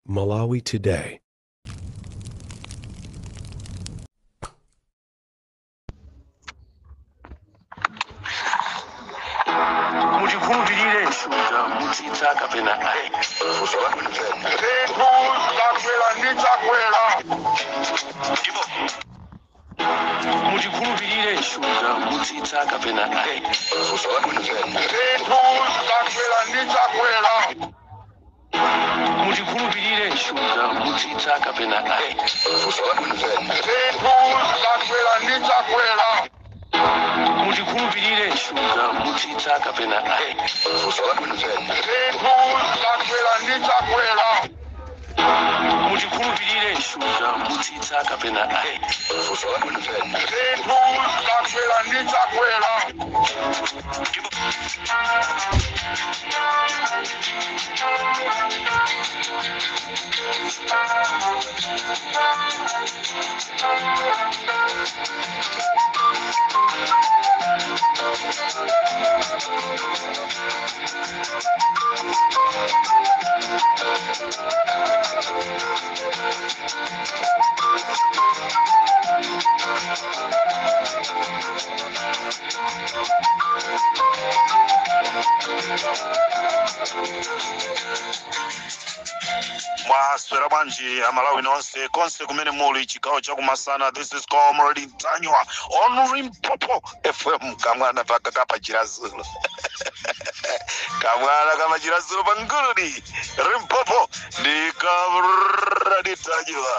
Malawi Today. Mujikhulupirire shuja mutsitsa kapena mujikhulupirire shuja mutsitsa kapena mujikhulupirire shuja mutsitsa kapena mujikhulupirire shuja mutsitsa kapena mujikhulupirire shuja mutsitsa kapena Mwaswera bwanji amalawi nonse konse kumene muli chigawo chakumasana. This is Comrade Ntanywa on Limpopo FM kamwana pakakapa chirazulu kamwana kama chirazulu panguludi Limpopo ndi Comrade Ntanywa.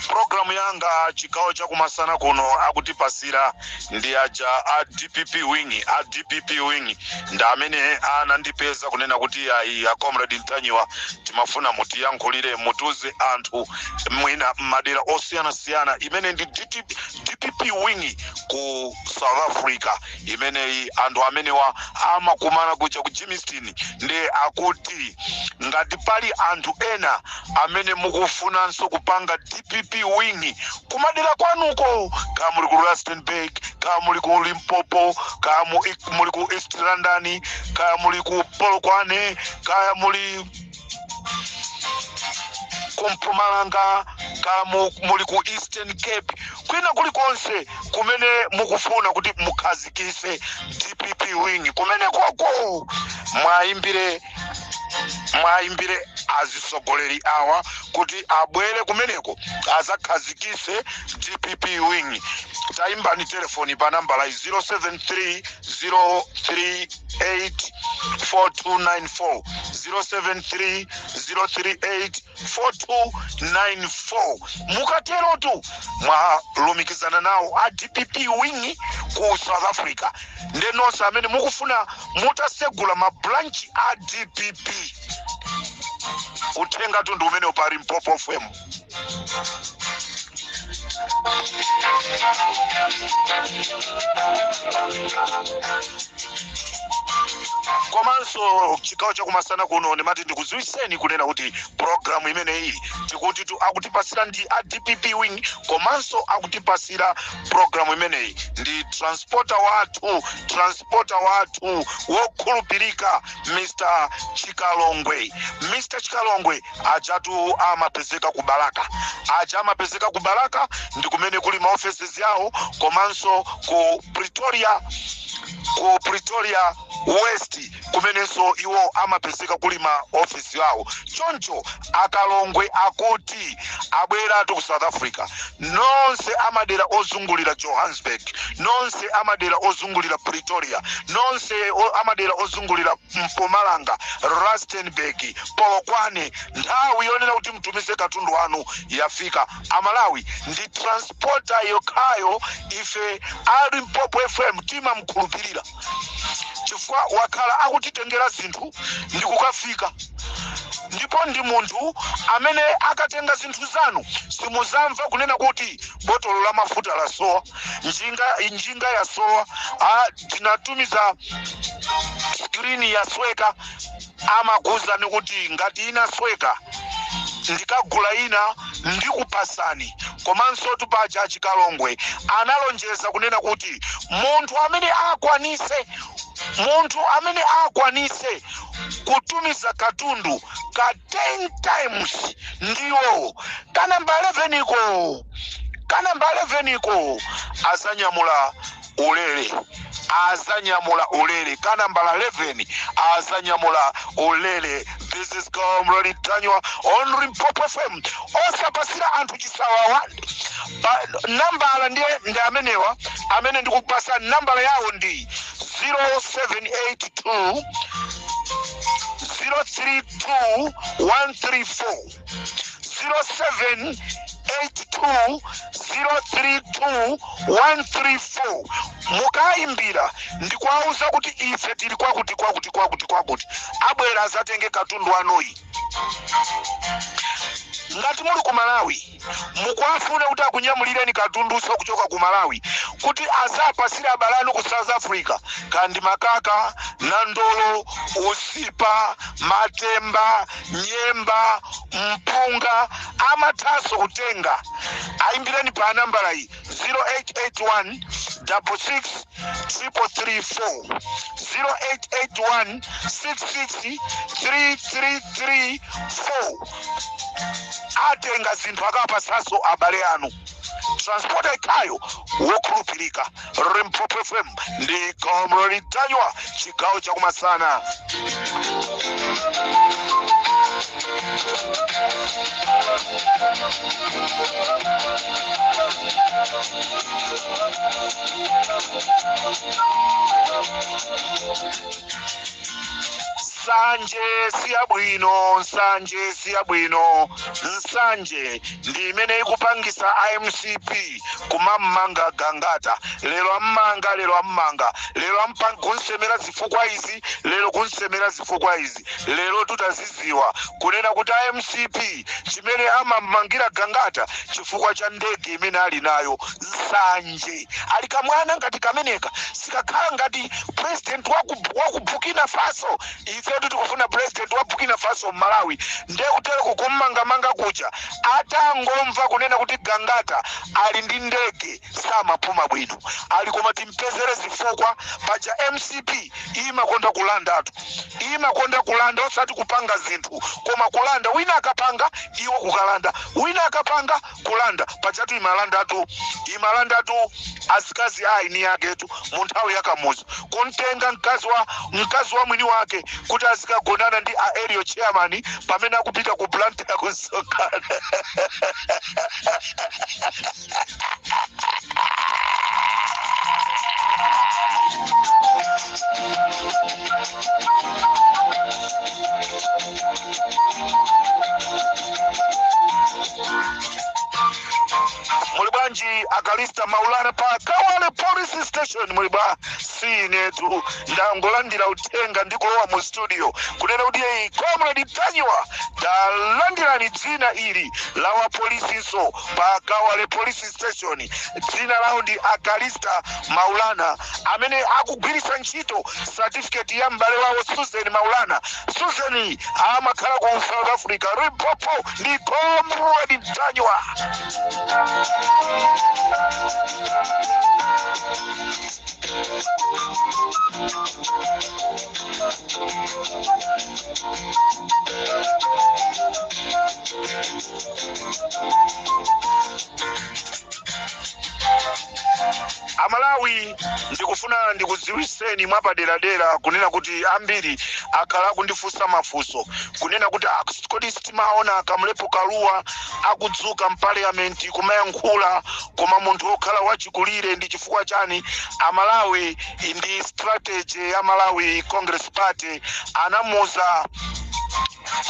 Programu yanga chigawo chakumasana kuno akutipasira ndi aja a DPP wing ndamene anandipeza kunena kuti ayi a Comrade Ntanywa timafuna mutiyankhulire mutuze anthu mwina madera osiyana imene ndi DPP wing ku South Africa imene anthu amenewa amakumana kuja ku Germiston ndi akuti ngati pali anthu ena amene mukufunanso kupanga DPP wing kumadera kwanuko kama muli ku Rustenburg, kama muli ku Limpopo, kama muli ku East London, kama muli ku Polokwane, kama muli ku Mpumalanga, kama muli ku Eastern Cape, kwina kulikonse kumene mukufuna kuti mukhazikise DPP wing kumene koko mwaimbire azisogoleri awa kuti abwere kumeneko azakhazikise DPP wing. Taimbani telefoni pa namba la 073-038-4294 073-038-4294. mukatero tu mwalumikizana nawo a DPP wing ku South Africa ndenonse amene mukufuna mutasegula mabranchi a DPP utenga tundu umene upari Limpopo FM. Komanso chigawo chakumasana kuno ndimati ndikuziwiseni kunena kuti programu imene iyi tikuti akutipasira ndi a DPP wing komanso akutipasira programu imene iyi ndi transporter wathu wokhulupirika Mr. Chikalongwe. Mr. Chikalongwe ajatu amapezeka ku Balaka ndi kumene kuli ma offices yawo komanso ku Pretoria West kumenenso iwo amapezeka kuli ma office yawo. Choncho akalongwe akuti abwera ku South Africa nonse amadera ozungulira Johannesburg, nonse amadera ozungulira Pretoria, nonse amadera ozungulira Mpumalanga, Rustenburg, Polokwane. Nthawi yonena kuti mtumize katundu wanu yafika. Amalawi ndi transporter yokhayo ife a Limpopo FM timamkhulupirira chifukwa wakhala akutitengera zinthu ndi kukafika. Ndipo ndi munthu amene akatenga zinthu zanu simuzamva kunena kuti botolo la mafuta la soa, njinga ya soa, tinatumiza screen ya sweka amakuza nikuti ngati inasweka ndikagula ina ndikupasani. Komanso tupacha achikalongwe analonjeza kunena kuti munthu amene akwanise kutumiza katundu ka 10 times ndiwo kanamba 11 iko azanyamula ulele kanambala 11 azanyamula ulele. This is Comrade Tanywa on Limpopo FM. Osapasira anthu chisawawa nambala ndiye ndi amene ndikupasa nambala yawo ndi 0782 032 134 0782 032 134. Mukaimbira ndikwauza kuti ife tili kwakuti abwera azatenge katundu anoyi. Ngati muli ku Malawi mukwafune kuti akunyamulireni katundu so kuchoka ku Malawi kuti azapasira abalanu ku South Africa kandi makaka, nandolo, usipa, matemba, nyemba, mpunga amataso kutenga. Aimbireni pa nambala iyi 0881 66 334 0881 66 3334. Atenga zinthu akapasaso abale anu. Transport ikayo wokhulupirika. Limpopo FM ndi Comrade Tanywa chigawo chakumasana. Nsanje siyabwino nsanje ndi imene ikupangisa IMCP kumamanga Gangata. Lero ammanga kunsemera zifukwa izi, lero tutaziziwa kunena kuti IMCP chimene amamangira Gangata chifukwa cha ndege imene ali nayo. Nsanje ali kamwana ngati kameneka sikakhala ngati president wa ku Burkina Faso. Ife tikufuna president wa Burkina Faso Malawi ndiye kutele kukumanga kucha atangomva kunena kuti Gangata ali ndi ndege samapuma bwino. Ali koma timpezere zifukwa paja MCP imakonda kulanda osati kupanga zinthu koma kulanda. Wina akapanga iwo kukalanda, wina akapanga kulanda. Pachatu imalandatu asikazi aini yaketu munthawi yakamuzo kuntenga mkazi wa mwini wake kuti azikagonana ndi area chairman pamene akupita ku plant ya kusokana. Mulibwanji Akalista Maulana pa Kawale Police Station mulibwa sinetu ndangolandira utenga ndikulowa mu studio kunena kuti Comrade Tanywa talandirani dzina ili lawa polisi so pa Kawale Police Station. Dzina lao ndi Akalista Maulana amene akugwirisa ntchito certificate ya mbale wawo Susan Maulana. Susan amakhala ku South Africa. Limpopo ndi Comrade Tanywa. Amalawi ndikufuna ndikuziwiseni mwapaderadera kunena kuti ambiri akhala kundifunsa mafunso kunena kuti kodi sitimaona Kamlepo Kaluwa akudzuka mparliament kumayankhula koma munthu okhala wachikulire ndi chifukwa chani. Amalawi ndi strategy ya Malawi Congress Party anamuza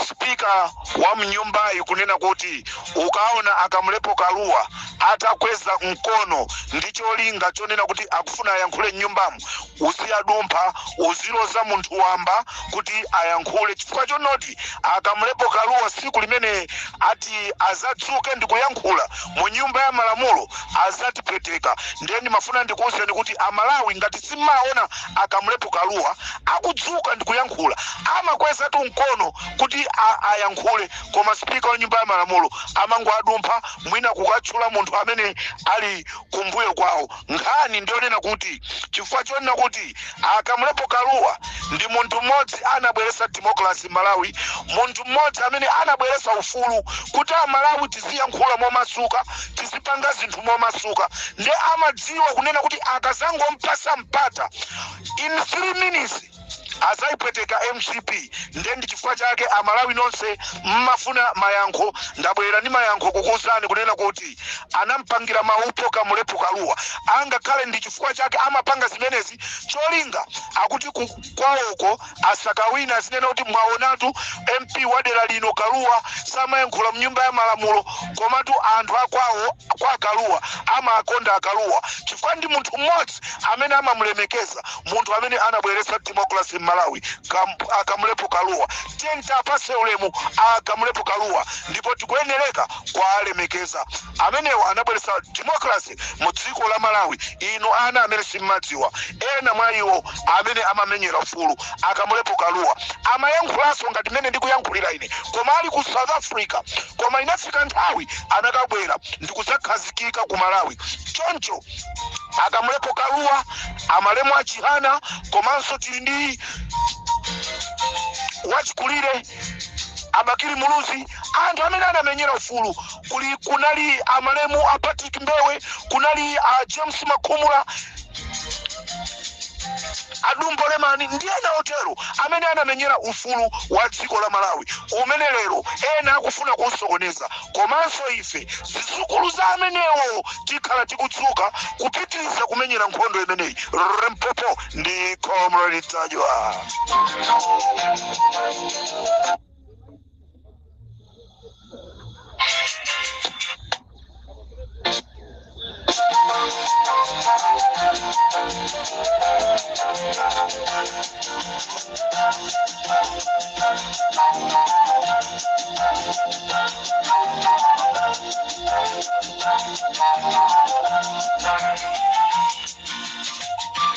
Speaker wa mnyumbayi kunena kuti ukaona Kamlepo Kaluwa atakweza mkono ndicholinga chonena kuti akufuna ayankhule nyumbamo usiyadumpha uziloza munthu wamba kuti ayankhule chifukwa chonoti akamulepo Kaluwa siku limene ati azadzuke ndikuyankhula mu nyumba ya malamulo azatipweteka. Ndeni mafuna ndikuwuzeni kuti Amalawi ngati simaona akamulepo Kaluwa akudzuka ndikuyankhula amakweza tu mkono kuti ayankhule, koma spika wa nyumba ya malamulo amango adumpha mwina kukatchula munthu amene ali kumbuyo kwawo. Nkhani ndionena kuti chifukwa chonena kuti akamulepo Kaluwa ndi munthu mmodzi anabweretsa democracy Malawi, munthu mmodzi amene anabweretsa ufulu kuti Amalawi tiziyankhula momasuka, tizipanga zinthu momasuka. Nde amadziwa kunena kuti akazangompasa mpata in 3 minutes azaipweteka MCP. Ndendi chifukwa chake Amalawi nonse mmafuna mayankho. Ndabwera ndi mayankho kukuwuzani kunena kuti anampangira maupo kamulepo Kaluwa, angakhale ndi chifukwa chake amapanga zimenezi cholinga akuti kwawoko asakawina zinena kuti mwaonatu MP wadera lino Kaluwa samayankhula mnyumba ya malamulo, komatu anthu akwawo kwa Kaluwa amakonda Kaluwa chifukwa ndi munthu mmodzi amene amamulemekeza, munthu amene anabweretsa democracy Malawi akamulepo Kaluwa. Tenta apase ulemu akamulepo Kaluwa, ndipo tikuyenereka kwa alemekeza amenewo anabweretsa democracy mu dziko la Malawi. Ino ana amene simmadziwa ena mwa iwo amene amamenyera ufulu akamulepo Kaluwa amayankhulaso ngati mene ndikuyankhulira ine, koma ali ku South Africa, koma inafika nthawi anakabwera ndikuzakhazikika ku Malawi. Choncho akamulepo Kaluwa amalemu achihana, komanso tili ndi wachikulire Abakiri Muluzi, anthu amene anamenyera ufulu. Kunali amalemu a Patrick Mbewe, kunali James Makhumula, Adumbo Lemani, ndi ena otero amene anamenyera ufulu wa dziko la Malawi umene lero ena akufuna kusokoneza. Komanso ife zizukulu za amenewo tikhala tikudzuka kupitiriza kumenyera nkhondo imeneyi. Rempopo ndi Comrade Tajwa.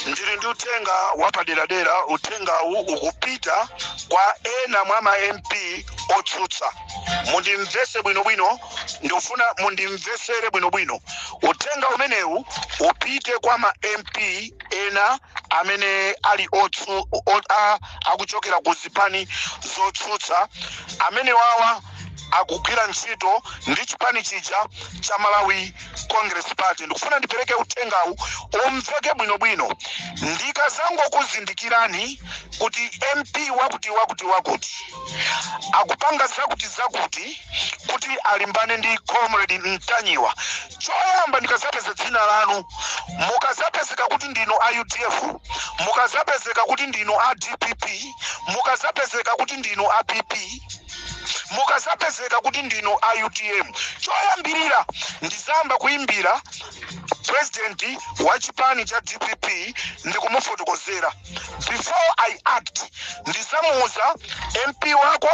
Ndiri ndi utenga wapaderadera. Utenga uwu ukupita kwa ena mwa ma MP otsutsa. Mundimvese bwinobwino, ndofuna mundimvesere bwinobwino. Utenga umenewu upite kwa ma MP ena amene ali akuchokera ku zipani zotsutsa, amene wawa akugwira ntchito ndi chipani chija cha Malawi Congress Party. Ndikufuna ndipereke utengawu umveke bwinobwino. Ndikazangokuzindikirani kuti MP wakuti akupanga zakuti kuti alimbane ndi Comrade Ntanyiwa. Choyamba ndikazapeza dzina lanu, mukazapezeka kuti ndino a UDF, mukazapezeka kuti ndino a DPP, mukazapezeka kuti ndino a PP, mukazapezeka kuti ndino a UTM. Choyambirira ndizamba kuimbira president wa chipani cha DPP ndikumufotokozera. Before I act, ndizamuuza MP wako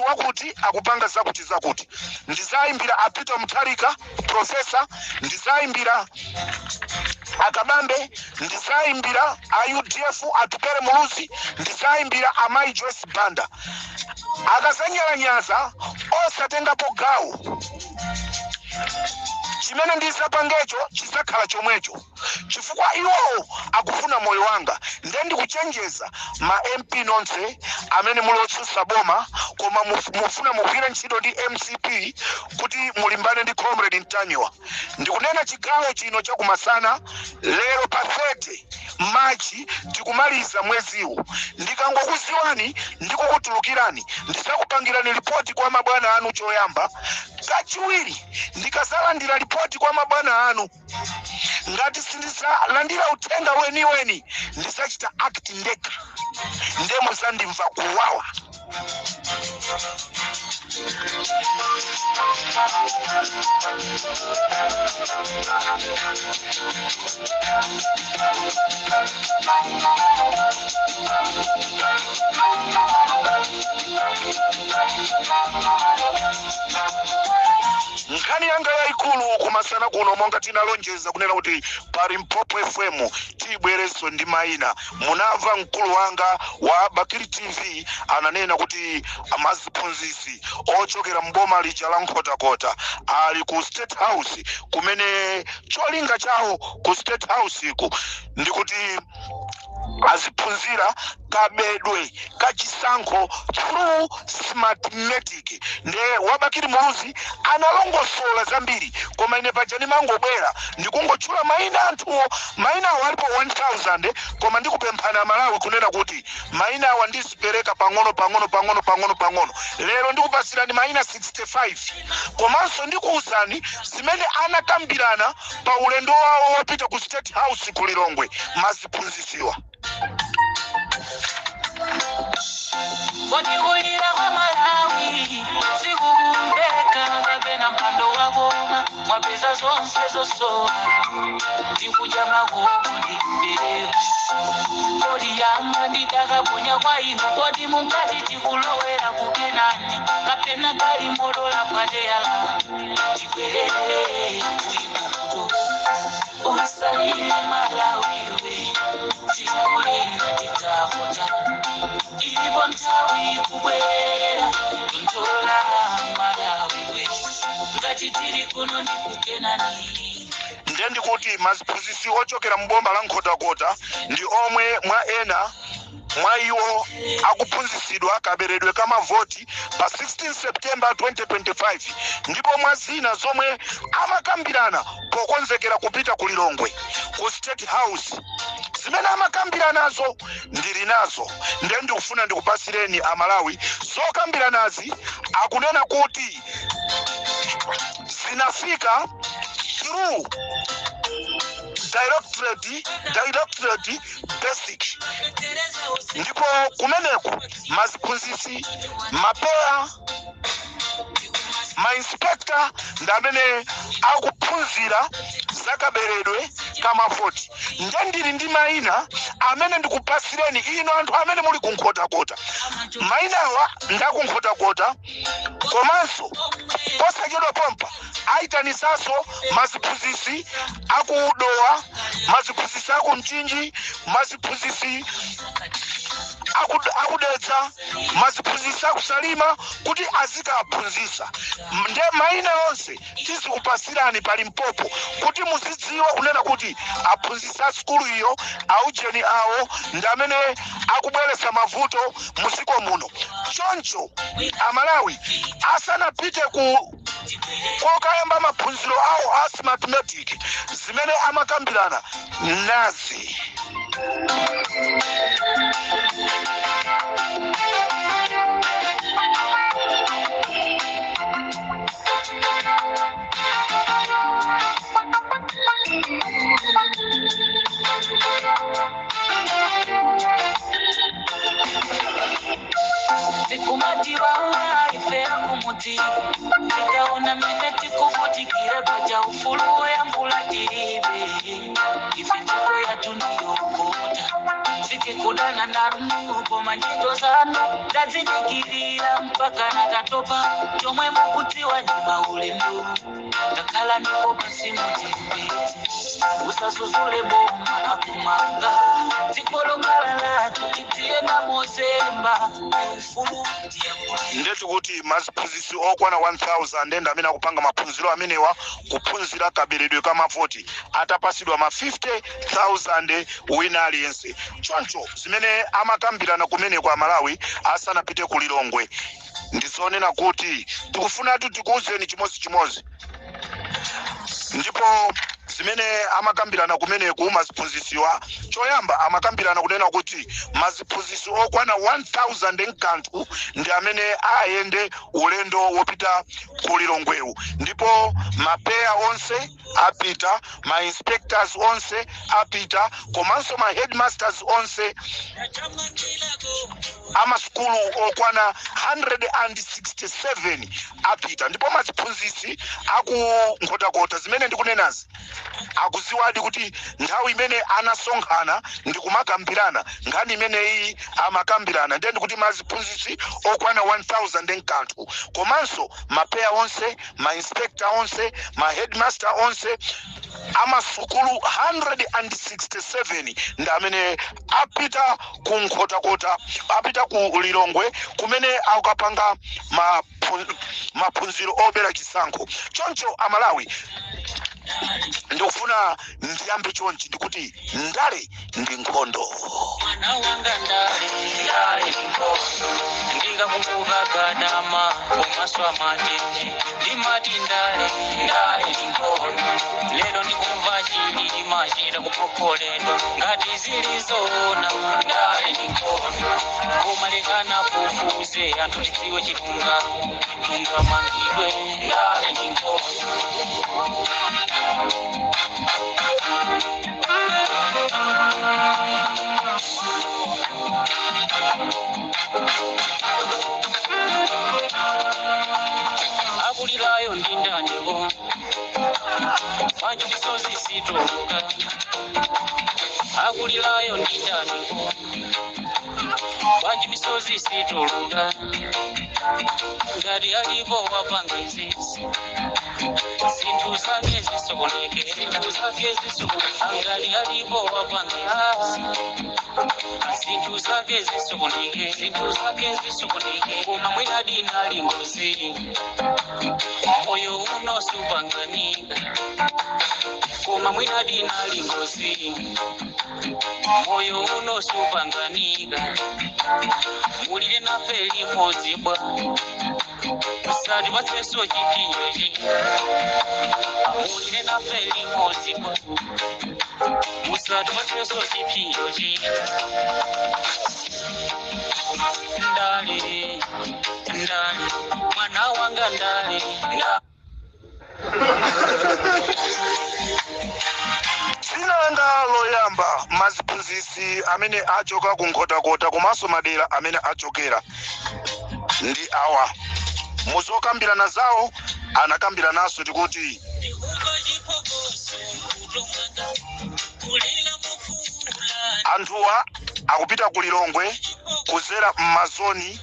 wakuti akupanga zakuti. Ndizaimbira Apito Mutharika professor, ndizaimbira Akabambe, ndizaimbira UDF Atupere Muluzi, ndizaimbira Amai Joyce Banda. Akazanyalanyaza osatengapo gawo, chimene ndisapangecho chisakhala chomwecho, chifukwa iwo akufuna moyo wanga. Nde ndikuchenjeza ma MP nonse amene mulotsutsa boma koma mufuna mugwire ntchito ndi MCP kuti mulimbane ndi Comrade Ntanyiwa. Ndikunena chigawo chino chakumasana lero pa 30 Machi tikumaliza mweziwu. Ndikangokuziwani ndikukutulukirani, ndisakupangirani ripoti kwa mabwana anu choyamba. Kachiwiri ndikazalandira ripoti kwa mabwana anu, ngati sindisalandira utenga weni ndisachita act ndeka, ndemo sandimva kuwawa. Nkhani yanga yaikulu kumasana kuno monga tinalonjeza kunena kuti pali Mphopo FM tibwereso ndi mayina. Munamva mkulu wanga wa Bakiri TV ananena kuti amaziphunzisi ochokera mboma lija la Nkhotakota ali ku State House, kumene cholinga chawo ku State House iku ndikuti aziphunzira kabedwe kachisankho through smartmatic. Nde Wabakiri Muluzi analongosola zambiri, koma ine pajani mangobwera ndikungotchula mayina anthuwo. Mayina awo alipo 1000, koma ndikupemphana Malawi kunena kuti mayina awa ndisipereka pang'ono. Lero ndikupasirani mayina 65, komanso ndikuwuzani zimene anakambirana pa ulendo wawo wopita ku State House ku Lilongwe maziphunzisiwa. Waniwira wa Malawi sikumbeka kapena mpando wako mwapeza zonse zosowa ndikuja makundi kodi yanga nditakaponya kwa inu kodi mungati tikulowera kukenani kapena kali modola padeyala tikwerere kuimuto usalile Malawi we tikulira titakota ilipo ntawi kubwera ntola Malawi we ngati tiri kuno ndikukenani. Ndendi kuti maziphunzisi ochokera mboma la Nkhotakota ndi omwe mwa ena mwa iwo akuphunzisidwa kaberedwe kamavoti pa 16 September 2025, ndipo mwa zina zomwe amakambirana pokonzekera kupita ku Lilongwe ku State House. Zimene amakambiranazo ndili nazo, ndendi kufuna ndikupasireni Amalawi zokambiranazi. Akunena kuti zinafika through directorate basic, ndipo kumeneku maziphunzisi mapeya mainspector ndamene akuphunzira zakaberedwe kamavoti. Ndendili ndi mayina amene ndikupasireni ino anthu amene muli ku Nkhotakota. Mayina awa ndaku Nkhotakota, komanso posachedwa pompa aitanisaso maziphunzisi akudowa, maziphunzisi aku Mchinji, maziphunzisi akudetsa, maziphunzisi akusalima kuti azikaphunzisa. Nde mayina onse tizikupasirani pali Mphopo kuti muzidziwa kunena kuti aphunzisa skulu iyo aujeni awo ndamene akubweretsa mavuto muziko muno. Choncho Amalawi asanapite kokayamba maphunziro awo a smartmatic zimene amakambirana nazi. Sikumatiwa ifea kumuti nikaona mineti kuvutikire paja ufulu ya mbula tiribe ifitiko ya tuniyokota sikikudana na runuko manjito zano dazidikirira mpaka na katopa chomwe mukutiwa ni maulendo kakala niko basi mutimbezi usasuzule boma akumanga zikolongala tukitie na mozemba ufulu ndetu kuti maziphunzisi okwana 1000 ndenda amene akupanga maphunziro amenewa kuphunzira kaberedwe kamavoti atapasidwa ma 50,000 wina aliyense. Choncho zimene amakambirana kumene kwa Malawi asanapite ku Lilongwe ndizonena kuti tikufunatu tikuuzeni chimodzimodzi, ndipo zimene amakambirana kumene ku maziphunzisiwa choyamba amakambirana kunena kuti maziphunzisi okwana 1000 nkanthu ndi amene ayende ulendo wopita ku Lilongwewu, ndipo mapeya onse apita, ma inspectors onse apita, komanso ma headmasters onse, ama skulu okwana 167 apita, ndipo maziphunzisi aku Nkhotakota zimene ndikunenazi akuziwadi kuti nthawi imene anasonkhana ndi kumakambirana nkhani imene iyi amakambirana ndeni kuti maziphunzitsi okwana 1000 enkanthu komanso mapeya onse mainspector onse maheadmaster onse amasukulu 167 ndi amene apita ku nkhotakota apita ku Lilongwe kumene akapanga maphunziro obera chisankho choncho amalawi ndikufuna ndiyambe chonchi ndikuti ndale ndi nkhondo mwana wanga ndale ndikakumbuka kadama komaswa matenji ndimati ndale ndi nkhondo lero ndikumva chilima chita kupokholedwa ngati zilizoona ndale ndi nkhondo kumalekana kufuze anthu tidziwe chilunga mangidwe ndale ndi nkhondo akulirayo ndi ndaniwo manje misozi situluka akulirayo ndi ndaniwo manje misozi situluka ngati alipo wapangizi zinthu zake zisokoneke ngati alipo wapangizi zinthu zake zisokoneke koma mwina dinali ngozi moyo uno supanganika koma mwina dinali ngozi moyo uno supanganika mulire nafe limodzi bwa usati patseso chipinjochi mulire nafe limodzi bwa usati patseso chipinjochi ndale mwana wanga ndale Sinanga loyamba maziphunzitsi amene achoka ku nkhotakota komanso madera amene achokera ndi awa muzokambirana zawo anakambiranaso tikuti anthuwa akupita ku Lilongwe kuzera m'mazoni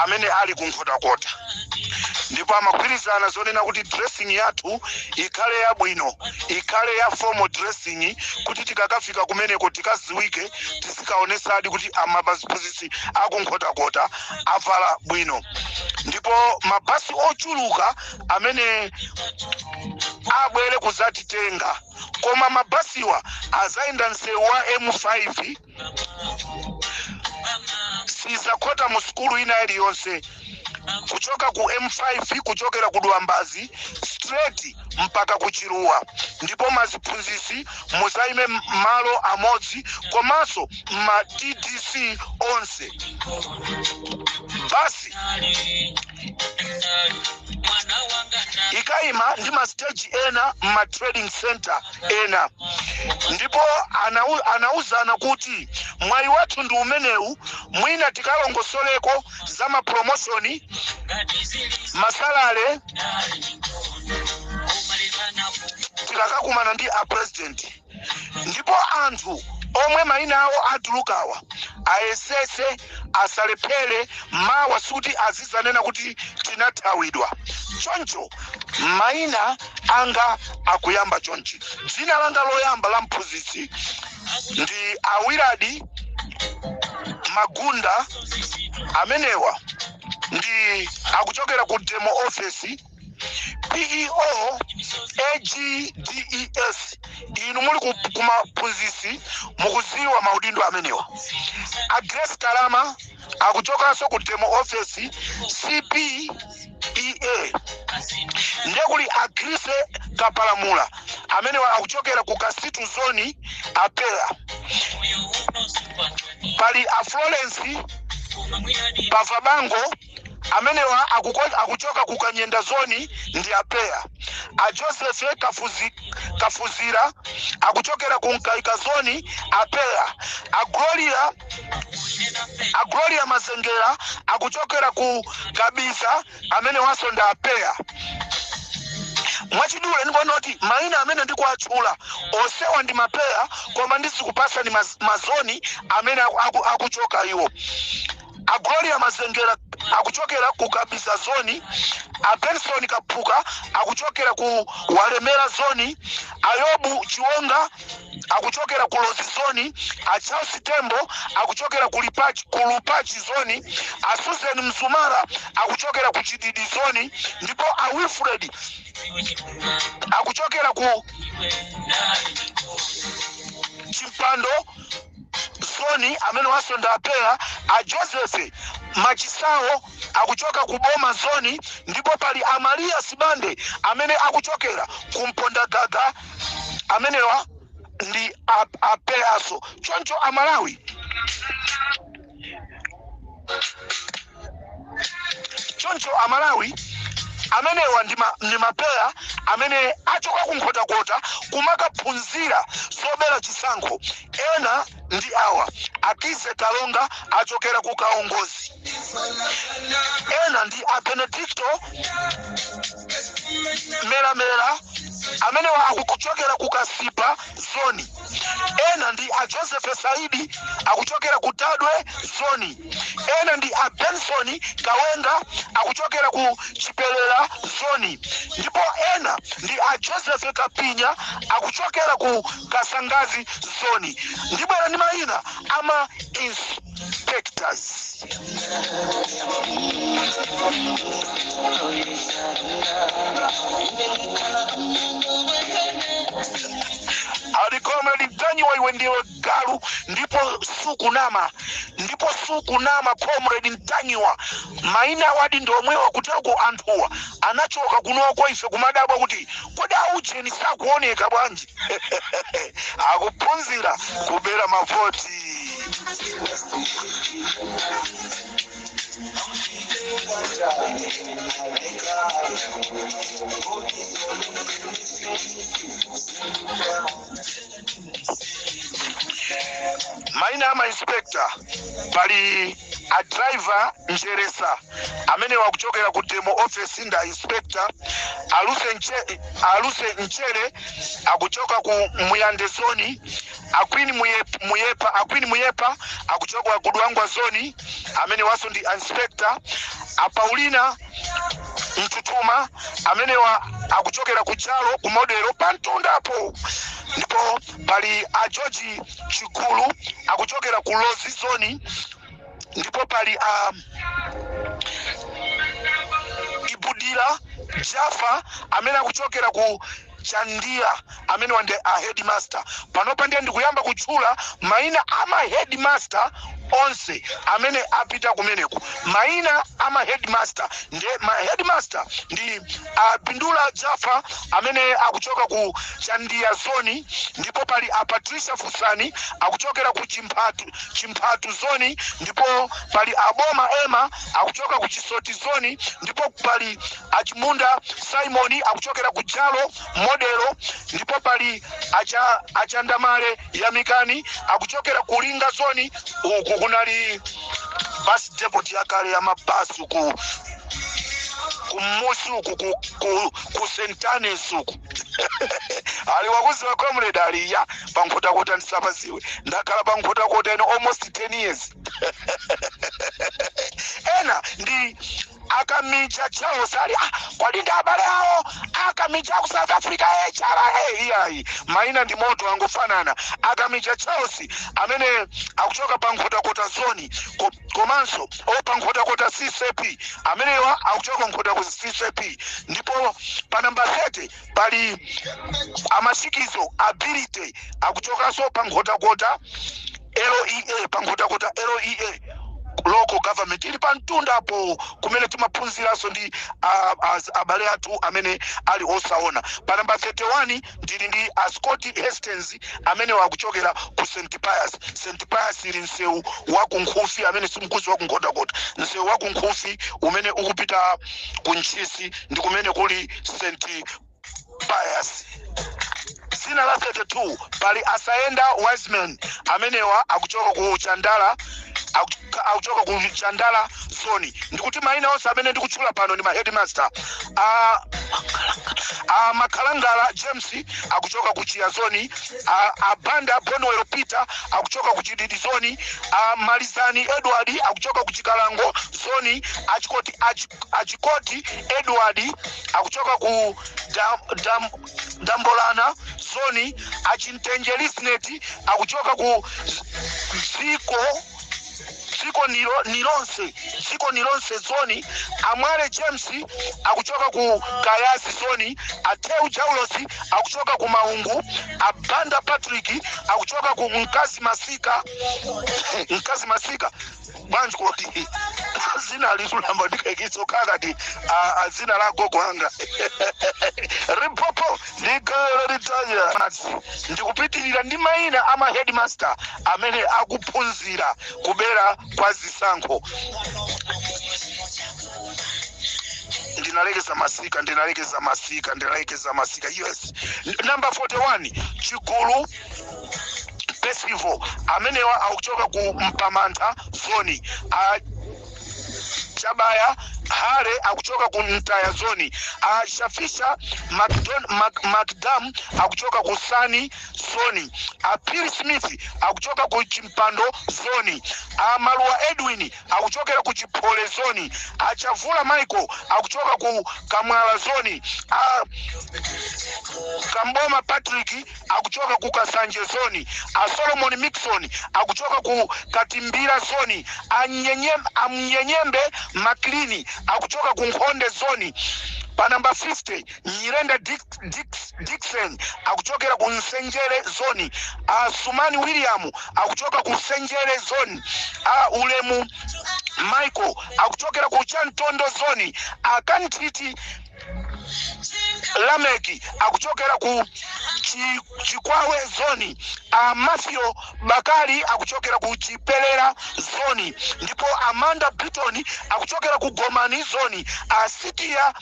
amene ali ku nkhotakota ndipo amagwirizana zonena kuti dressing yathu ikhale yabwino ikhale ya formal dressing kuti tikakafika kumeneko tikaziwike tizikaonesadi kuti amaziphunzitsi akunkhotakota avala bwino ndipo mabasi ochuluka amene abwere kuzatitenga koma mabasiwa azayenda msewu wa M5 sizakhota mu skulu ina iliyonse kuchoka ku M5 kuchokera ku Dwambazi straight mpaka ku Chiruwa ndipo maziphunzitsi muzaime malo amodzi komanso ma TDC onse basi ikaima ndi ma stage ena ma trading center ena ndipo anauzana kuti mwayi wathu ndi umenewu mwina tikalongosoleko za ma promotion masalale tikakakumana ndi a president ndipo anthu omwe mayina awo atulukawa ayesese asalephere mawa suti azizanena kuti tinathawidwa choncho mayina anga akuyamba chonchi dzina langa loyamba la mphunzitsi ndi Awiradi Magunda amenewa ndi akuchokera ku demo office PEO AGDES inu muli kumaphunzitsi mukuziwa maudindo amenewa Grace Kalama akuchokanso ku demo office CPEA ndekuli Agrise Kapalamula amenewa akuchokera ku Kasitu zone apera pali a Florence Pavabango amenewa akuchoka ku Kanyenda zone ndi apea a Joseph Kafuzira akuchokera ku Nkaika zone apea a Gloria Masengera akuchokera ku Kabisa amenewanso ndi apea mwachidule ndibonoti maina amene ndikuatchula osewa ndi mapeya koma ndizikupasa ni mazoni amene akuchoka iwo. A Gloria Mazengera akuchokera ku Kabisa zoni, a Benson Kapuka akuchokera ku Walemera zoni, a Yobu Chiwonga akuchokera ku Lozi zoni, a Charles Tembo akuchokera ku Lupachi zoni, a Susan Msumara akuchokera ku Chididi zoni, ndipo a Wilfred akuchokera ku Chimpando zoni amene wasonda apera, a Joseph Machisawo akuchoka ku Boma zoni, ndipo pali a Maria Sibande amene akuchokera ku Mpondagaga amenewa ndi apeaso. Choncho Amalawi amenewa ndi mapeya amene achoka kunkhotakota kumakaphunzira sobera chisankho. Ena ndi awa: Akize Kalonga achokera ku Kaongozi, ena ndi a Benedicto Melamela amene akuchokera ku Kasipa zoni, ena ndi a Joseph Saidi akuchokera ku Tadwe zoni, ena ndi a Benson Kawenga akuchokera ku Chipelela zoni, ndipo ena ndi a Joseph Kapinya akuchokera ku Kasangazi zoni. Ndibwera ndi mayina ama inspectors. Alikoma litanyiwa iwe ndiwe galu, ndipo sukunama comrade ntanyiwa maina wadi ndomwewa kuteko anthuwa anachoka kunoko ife kumadabwa kuti kodi aujeni sakuoneka bwanji. Akuphunzira kubera mavoti. Maina ama inspector pali a driver Njeresa amene wakuchokera ku demo office nda inspector. Aluse Nchere akuchoka ku Muyande zoni, Akwini Muyepa akuchoka ku Dwangwa zoni amene waso ndi inspector. A Paulina Mtutuma amene akuchokera ku Chalo ku Modelo pantundapo, ndipo pali a George Chikulu akuchokera ku Lozi zoni, ndipo pali a Ibudila Jaffa amene akuchokera ku Chandia amene wande a headmaster. Panopa ndiye ndikuyamba kutchula maina ama headmaster onse amene apita kumeneko. Maina ama headmaster ndi Bindula Jaffa amene akuchoka ku Chandia zoni, ndipo pali a Patricia Fusani akuchokera ku Chimpatu zoni, ndipo pali a Boma Emma akuchoka ku Chisoti zoni, ndipo pali a Chimunda Simon akuchokera ku Chalo Modelo, ndipo pali Achandamale Yamikani akuchokera ku Linga zoni. Uku kunali bus depot yakale ya mabasi kumusuku ku Sentane suku. Ali wakuziwa comrade ali ya pankhotakota ndisapaziwe ndakhala pankhotakota ino almost 10 years. Ena ndi Akamicha Charles ali kodi ndi abale awo Akamicha ku South Africa iyayi maina ndi moto angofanana. Akamicha Charles amene akuchoka pankhotakota zoni, komanso pankhotakota CCP amenewa akuchoka pankhotakota CCP. Ndipo pa namba 30 pali Amasikizo Ability akuchokanso pankhotakota LEA local government ili pantundapo kumene timaphunziraso ndi abale athu amene ali osaona. Pa namba 31 ndili ndi Scott Hastings amene wakuchokera ku St. Pius ili msewu wa kunkhufi amene simkuzi wa kunkhotakota. Msewu wa kunkhufi umene ukupita ku Nchisi ndi kumene kuli St. Pius. Zina la 32 pali Asaenda Wiseman amenewa akuchoka ku Chandala akuchoka ku Chandala zoni. Ndikuti maina onse amene ndikutchula pano ndi ma headmaster. Makalangala James akuchoka ku Chiazoni, Banda Bonwero Peter akuchoka ku Chididi zoni, Malizani Edward akuchoka ku Chikalango zoni, Achikoti Edward akuchoka ku Dambolana zoni, Achintenje Lisneti akuchoka ku Ziko Nilonse zoni, Amware James akuchoka ku Kayasi zoni, Ateu Jaulosi akuchoka ku Maungu, Abanda Patrick akuchoka ku Nkazi Masika banjiko zina lizulamba ndikakiso kakati zina la gogo anga Rimpopo ndikalitaja ndikupitirira ndi maina ama headmaster amene akuphunzira kubera kwa zisankho. Ndinalekeza masika yes. Number 41 Chigulu Festival amenewa akuchoka ku Mpamanta zoni, Chabaya Hare akuchoka ku Ntaya zoni, Shafisha Macdam akuchoka ku Sani zoni, Pili Smith akuchoka ku Chimpando zoni, Marua Edwin akuchokera ku Chipole zoni, Chavula Michael akuchoka ku Kamwala zoni, Kamboma Patrick akuchoka ku Kasanje zoni, Solomon Mixon akuchoka ku Katimbira zoni, Amnyenyembe Maklini akuchoka ku Nkonde zoni. Pa number 50 Nyirenda Dixon akuchokera ku Nsenjere zoni, Sumani William akuchoka ku Nsenjere zoni, Ulemu Michael akuchokera ku Chantondo zoni, Kantiti Lameki akuchokera ku Chikwawe zoni, Mafio Bakari akuchokera ku Chipelera zoni, ndipo Amanda Britton akuchokera ku Gomani zoni, Sitia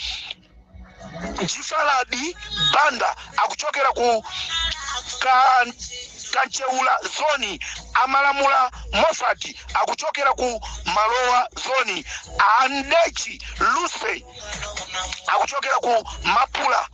Jifaladi Banda akuchokera ku Kancheula zoni, Amalamula Mofati akuchokera ku Malowa zoni, Andechi Luce akuchokera ku Mapala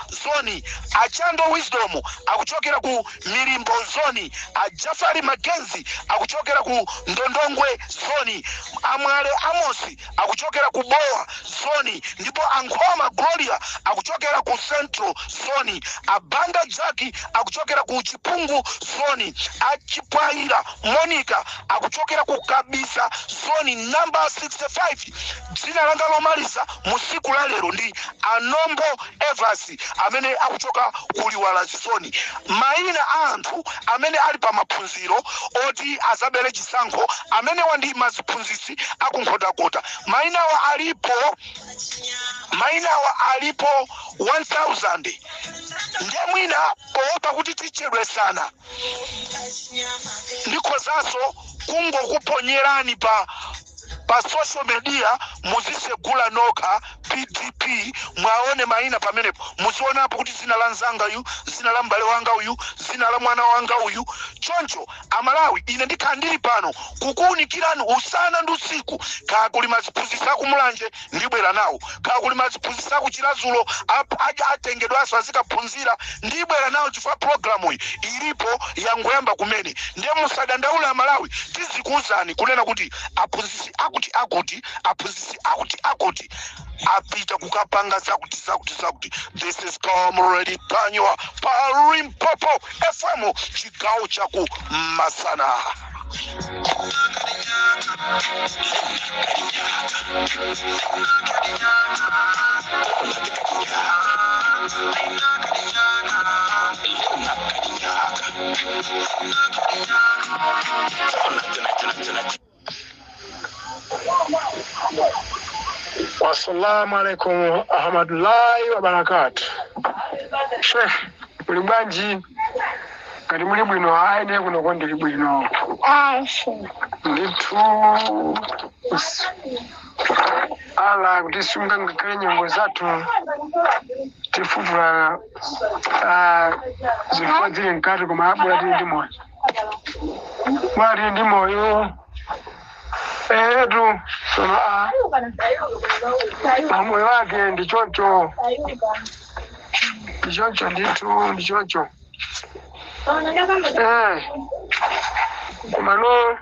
zoni, Achando Wisdom akuchokera ku Mirimbo zoni, Jafari Magenzi akuchokera ku Ndondongwe zoni, Amwale Amosi akuchokera ku Boa zoni, ndipo Ankhoma Gloria akuchokera ku Central zoni, Abanda Jackie akuchokera ku Chipungu zoni, Achipwaira Monica akuchokera ku Kabisa zoni. Number 65 dzina langa lomaliza musiku la lero ndi Anombo Evasi amene akuchoka kuliwala zoni. Maina anthu amene ali pa maphunziro oti azabere chisankho amene wandi maziphunzisi akunkhotakota, mainawa alipo 1000 ndiye mwina poopa kuti tichedwe sana ndikhozanso kungokuponyerani pa social media muzisegula nokha PDP mwaone maina pamenepo, muzionapo kuti zina la nzanga uyu, zina la mbale wanga uyu, zina la mwana wanga uyu. Choncho Amalawi ine ndikhandiri pano kukuunikirani usana ndi usiku, kaya kuli maziphunzisa kumulanje ndibwera nawo, kaya kuli maziphunzisa kuchilazulo atengedwaso azikaphunzira ndibwera nawo, chifukwa programu iyi ilipo yangoyamba kumene. Ndiye musadandaula Amalawi, tizikuuzani kunena kuti aphunzisi aphunzisi akuti apita kukapanga zakuti. This is Comrade Panywa pa Limpopo FM chigawo chaku Masana. Assalamu alaikum ahmadullahi wa barakatuh. Sheikh ulibanji kati muli bwino aine kuno kondili bwino nditu ala kutisunga ngakale nyongo zatu tifufula zifua zile nkati kumabula tili ndi moyo edu Soma mamwe wake ndichocho ndichocho kumano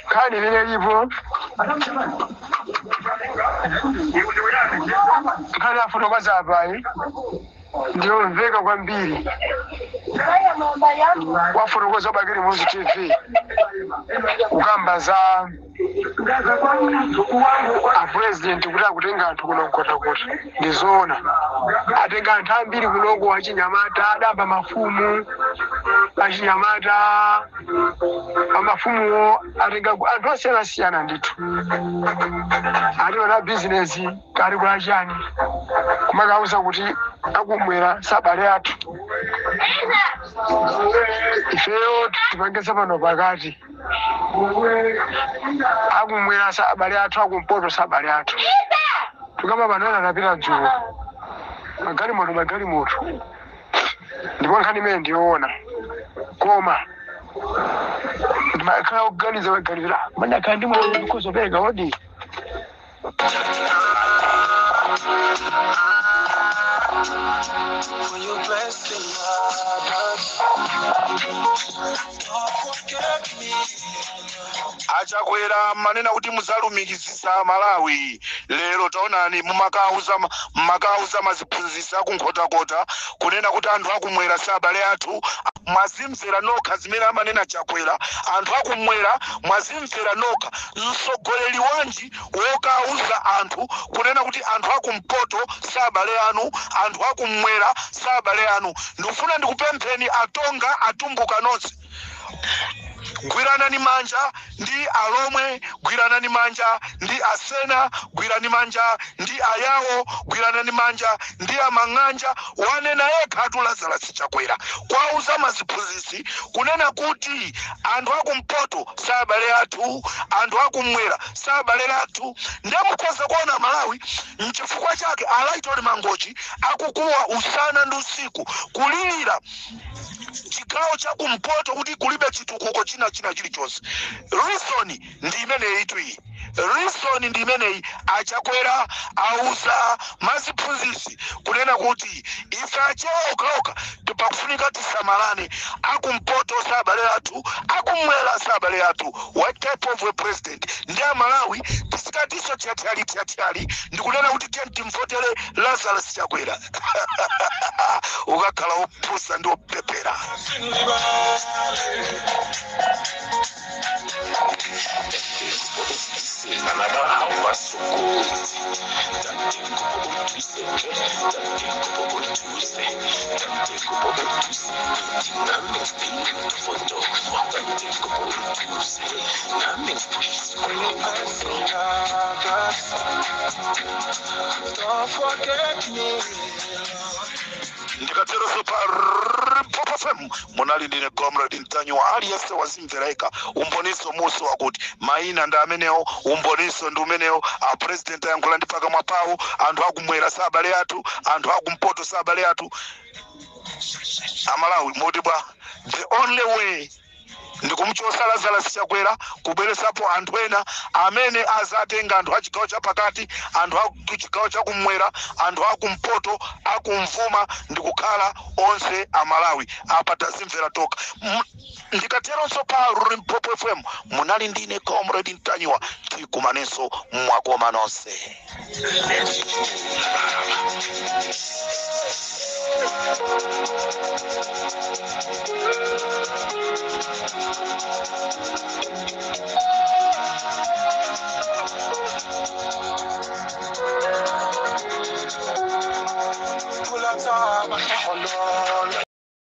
kani lile lipo kani afotokoza hapa ndio mveka kwa mbili wafotokoza bagiri muzi TV ukamba za a president kutaka kutenga anthu kuno kota ndizoona atenga anthu ambiri kulongo wachinyamata adamba mafumu achinyamata amafumu atenga anthu asiyana ndithu aliona business kali kwa chani kumakauza kuti akumwera sabale athu ifeyo tipangesa pano pakati akumwera sabale athu akumpoto sabale athu tukama banana napita dzulo magali moto ndipo nkhani imene ndiyoona koma ndimakhala kuganiza wagalira mandakhala ndi mwana ndikuzopereka odi achakwera manena kuti muzalumikizisa Malawi lero taonani mumakauza maziphunzisa kunkhota kunena kuti anthu akumwera sabale athu mwazimvera nokha zimene amanena Chakwera anthu akumwera mwazimvera nokha mtsogoleri wanji wokauza anthu kunena kuti anthu akumpoto sabale anu anthu akumwera sabale anu ndikufuna ndikupempheni atonga atumbuka nonse gwiranani manja ndi alomwe gwiranani manja ndi asena gwirani manja ndi ayawo gwiranani manja ndi amang'anja wanena yekha atu Lazarus Chakwera kwauza maziphunzisi kunena kuti anthu akumpoto sabale athu anthu akumwera sabale athu ndemukhoza kuona Malawi mchifukwa chake Alaitoli Mangochi akukuwa usana ndi usiku kulilira chigawo chakumpoto kuti kulibe chitukuko china chilichonse. Reason ndi imeneyi iyi. Reason ndi imeneyi Achakwera auza maziphunzisi kunena kuti ife acheoka tipakufunika tisamalane akumpoto sabale athu akumwera sabale athu. What type of a president ndi Malawi tisikatiso tiatyali ndikunena kuti timvotele Lazarus Chakwera ukakhala opusa ndi opepera. Don't forget me. Ndikatero sopa Pop FM munali ndine Comrade Ntanywa aliyese wazimveraika umboniso muso wakuti maina nda amenewo umboniso ndi umenewo a president yankhula ndi paka mwapawo anthu akumwera sabale athu anthu akumpoto sabale athu Amalawi motibwa the only way ndikumuchosa Lazarus Chakwera kubweresapo anthu ena amene azatenga anthu achigawo chapakati anthu achigawo chakumwera anthu akumpoto akumvuma ndikukhala onse Amalawi apa tazimvera toka. Ndikateronso pa Pop FM munali ndine Comrade Ntanywa tikumanenso mwakoma nonse.